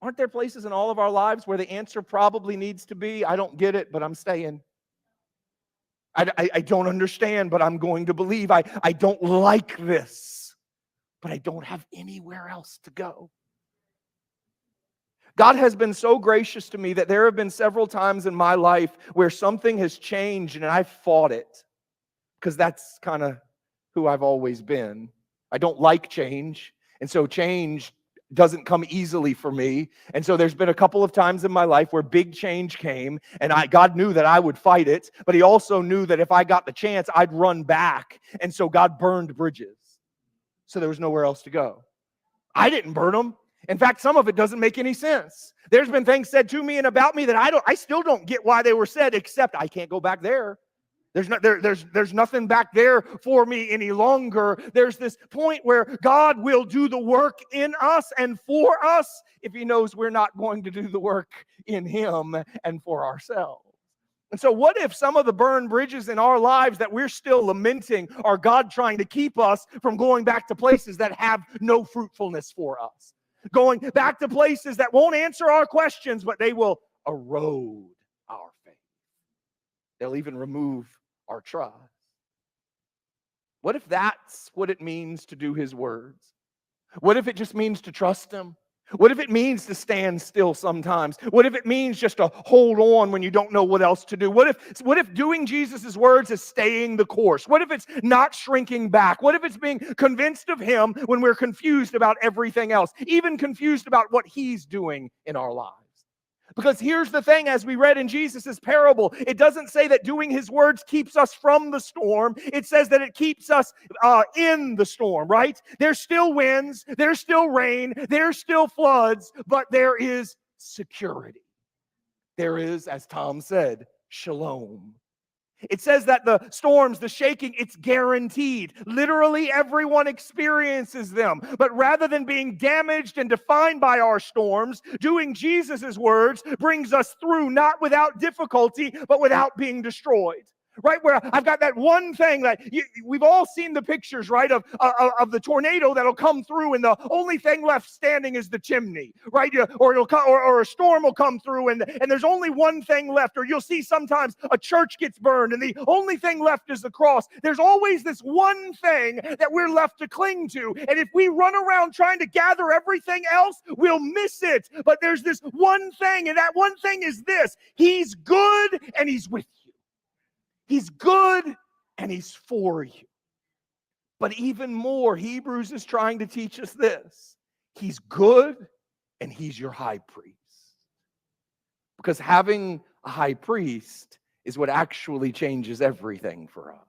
Aren't there places in all of our lives where the answer probably needs to be, I don't get it, but I'm staying. I don't understand, but I'm going to believe. I don't like this, but I don't have anywhere else to go. God has been so gracious to me that there have been several times in my life where something has changed and I've fought it, because that's kind of who I've always been. I don't like change, and so change doesn't come easily for me. And so there's been a couple of times in my life where big change came, and God knew that I would fight it, but he also knew that if I got the chance, I'd run back. And so God burned bridges, so there was nowhere else to go. I didn't burn them. In fact, some of it doesn't make any sense. There's been things said to me and about me that I still don't get why they were said, except I can't go back there. There's nothing back there for me any longer. There's this point where God will do the work in us and for us if he knows we're not going to do the work in him and for ourselves. And so what if some of the burned bridges in our lives that we're still lamenting are God trying to keep us from going back to places that have no fruitfulness for us? Going back to places that won't answer our questions, but they will erode our faith. They'll even remove our trust. What if that's what it means to do his words? What if it just means to trust him? What if it means to stand still sometimes? What if it means just to hold on when you don't know what else to do? What if doing Jesus' words is staying the course? What if it's not shrinking back? What if it's being convinced of him when we're confused about everything else, even confused about what he's doing in our lives? Because here's the thing, as we read in Jesus' parable, it doesn't say that doing his words keeps us from the storm. It says that it keeps us in the storm, right? There's still winds, there's still rain, there's still floods, but there is security. There is, as Tom said, shalom. It says that the storms, the shaking, it's guaranteed. Literally everyone experiences them. But rather than being damaged and defined by our storms, doing Jesus' words brings us through, not without difficulty, but without being destroyed. Right, where I've got that one thing that we've all seen the pictures, right, of the tornado that'll come through, and the only thing left standing is the chimney, right? Or a storm will come through, and there's only one thing left. Or you'll see sometimes a church gets burned, and the only thing left is the cross. There's always this one thing that we're left to cling to, and if we run around trying to gather everything else, we'll miss it. But there's this one thing, and that one thing is this: he's good and he's with you. He's good and he's for you. But even more, Hebrews is trying to teach us this: he's good and he's your high priest. Because having a high priest is what actually changes everything for us.